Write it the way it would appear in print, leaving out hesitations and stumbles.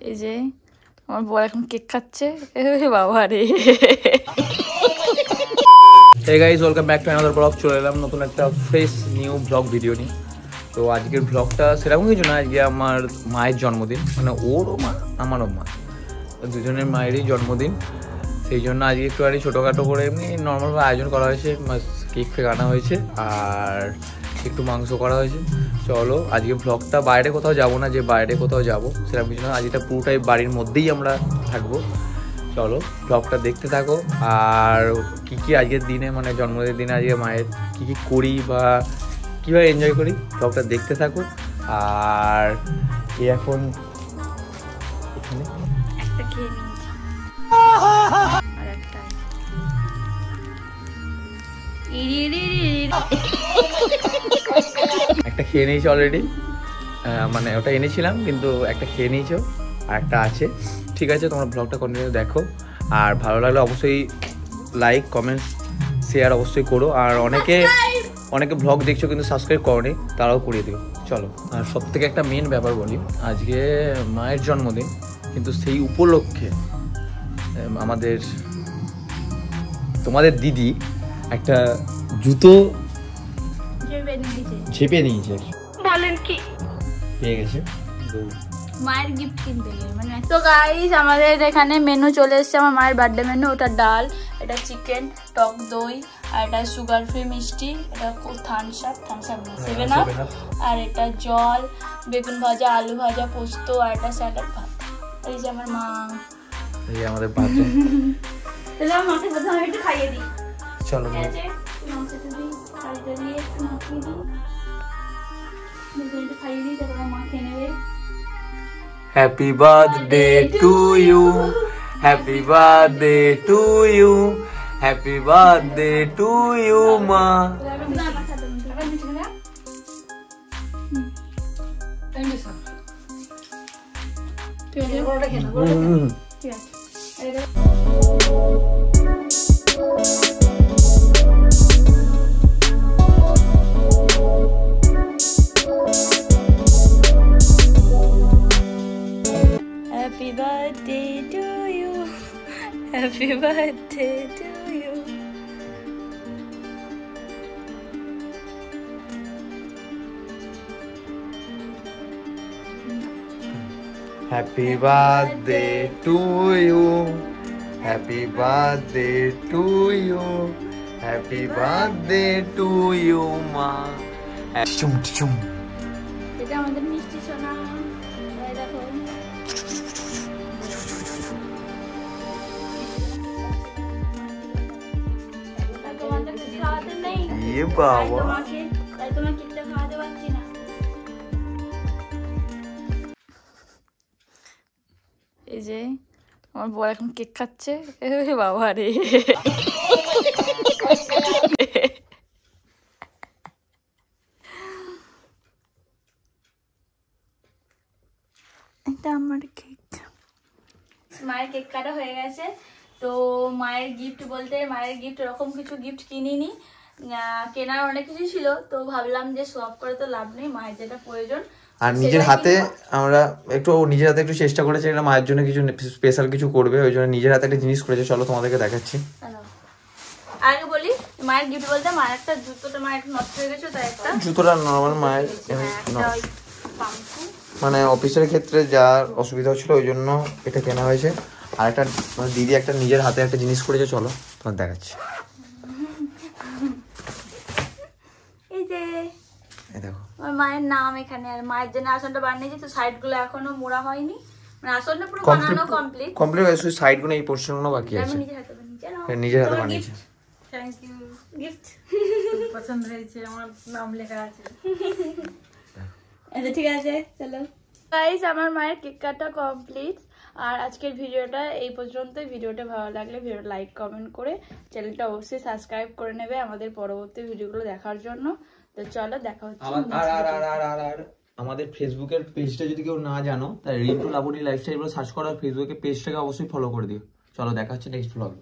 এই যে আমার বর এখন কেক খাচ্ছে। বাবা রে। Hey guys, welcome back to another vlog. চলে এলাম নতুন একটা ফ্রেশ নিউ ব্লগ ভিডিও নিয়ে। তো আজকের ব্লগটা সেরকম কিছু না, আজকে আমার মায়ের জন্মদিন, মানে ওরও মা আমারও মা, দুজনের মায়েরই জন্মদিন। সেই জন্য আজকে একটু আর ছোটোখাটো করে এমনি নর্মালভাবে আয়োজন করা হয়েছে, কেক ফেক আনা হয়েছে আর একটু মাংস করা হয়েছে। চলো আজকে ব্লগটা বাইরে কোথাও যাবো না, যে বাইরে কোথাও যাবো সেরকম কিছু না, আজকে পুরোটাই বাড়ির মধ্যেই আমরা থাকবো। চলো ব্লগটা দেখতে থাকো। আর কী কী আজকের দিনে, মানে জন্মদিনের দিনে আজকে মায়ের কী কী করি বা কীভাবে এনজয় করি, ব্লগটা দেখতে থাকো। আর এখন এখানে একটা খেয়ে নিয়েছি আর একটা একটা খেয়ে নিয়েছি অলরেডি, মানে ওটা এনেছিলাম কিন্তু একটা খেয়ে নিয়েছো আর একটা আছে। ঠিক আছে, তোমরা ব্লগটা কন্টিনিউ দেখো, আর ভালো লাগলে অবশ্যই লাইক কমেন্টস শেয়ার অবশ্যই করো। আর অনেকে ব্লগ দেখছো কিন্তু সাবস্ক্রাইব করোনি, তারাও করিয়ে দিও। চলো, আর সব থেকে একটা মেন ব্যাপার বলি, আজকে মায়ের জন্মদিন, কিন্তু সেই উপলক্ষে তোমাদের দিদি একটা জুতো ঝেপে নিয়েছে, বলেন কি পেয়ে গেছে মায়ের গিফট কিনতে গিয়ে। মানে তো গাইস আমাদের এখানে মেনু চলে এসেছে, আমার মায়ের বার্থডে মেনু। ওটা ডাল, এটা চিকেন, টক দই, আর এটা সুগার ফ্রি মিষ্টি, এটা থামস আপ না 7 আপ, আর এটা জল, বেগুন ভাজা, আলু ভাজা, পোস্ত, আর এটা স্যালাড, ভাত। এই যে আমার মা, এই আমাদের বাচ্চা। তাহলে আমার মাকে প্রথমে একটু খাইয়ে দিই। চলো ঠিক আছে, মাংসটা দিই, কারিটা দিয়ে একটু মাখিয়ে দিই, একটু খাইয়ে দিই, তারপর আমার মা খেয়ে নেবে। Happy birthday to you, happy birthday to you, happy birthday to you ma. Happy birthday to you, happy birthday to you. Happy birthday to you, happy birthday to you, happy birthday to you ma. Chum chum. এটা আমাদের মিষ্টি সোনা, এই দেখো। তোমাদের খাওয়াতে নেই, ये बाबा তোমাকে কিনতে খাওয়াতে পারছি না। এই যে আমার বর এখন কেক খাচ্ছে। বাবা রে। এটা আমার কেক। মায়ের কেক কাটা হয়ে গেছে। তো মায়ের গিফট বলতে, মায়ের গিফট এরকম কিছু গিফট কিনিনি, কেনার অনেক কিছু ছিল। তো ভাবলাম যে সব করে তো লাভ নেই, মায়ের যেটা প্রয়োজন। আর নিজের হাতে আমরা নিজের হাতে একটু চেষ্টা করেছি, এটা মায়ের জন্য কিছু স্পেশাল কিছু করবে, ওই জন্য নিজের হাতে একটা জিনিস করেছে। চলো তোমাদেরকে দেখাচ্ছি। আগে বলি মায়ের গিফট বলতে, মায়ের একটা জুতোটা মায়ের নষ্ট হয়ে গেছে, তাই একটা জুতোটা নর্মাল মায়ের মানে অফিসের ক্ষেত্রে যা অসুবিধা হচ্ছিল ওই জন্য এটা কেনা হয়েছে। আর একটা দিদি একটা নিজের হাতে একটা জিনিস করেছে, চলো তোমার দেখাচ্ছি। এই যে দেখো আমার মায়ের নাম এখানে, আর মায়ের জন্য আসনটা বানিয়েছি। তো সাইড গুলো এখনো মোড়া হয়নি, মানে আসনটা পুরো বানানো কমপ্লিট হয়েছে, শুধু সাইড গুলো এই পোরশনগুলো বাকি আছে। আমি নিজের হাতে বানিয়েছি, নিজের হাতে বানিয়েছি। থ্যাংক ইউ গিফট, পছন্দ হয়েছে, আমার নাম লেখা আছে। আচ্ছা ঠিক আছে, চলো গাইস আমার মায়ের কেক কাটা কমপ্লিট। আর আজকের ভিডিওটা এই পর্যন্তই। ভিডিওটা ভালো লাগলে ভিডিওটা লাইক কমেন্ট করে চ্যানেলটা অবশ্যই সাবস্ক্রাইব করে নেবে আমাদের পরবর্তী ভিডিওগুলো দেখার জন্য। তো চলো দেখা হচ্ছে। আমাদের ফেসবুকের পেজটা যদি কেউ না জানো, তাই রিন্টু লাবণী লাইফস্টাইল বলে সার্চ করো, ফেসবুকের পেজটাকে অবশ্যই ফলো করে দিও। চলো দেখা হচ্ছে নেক্সট ব্লগে।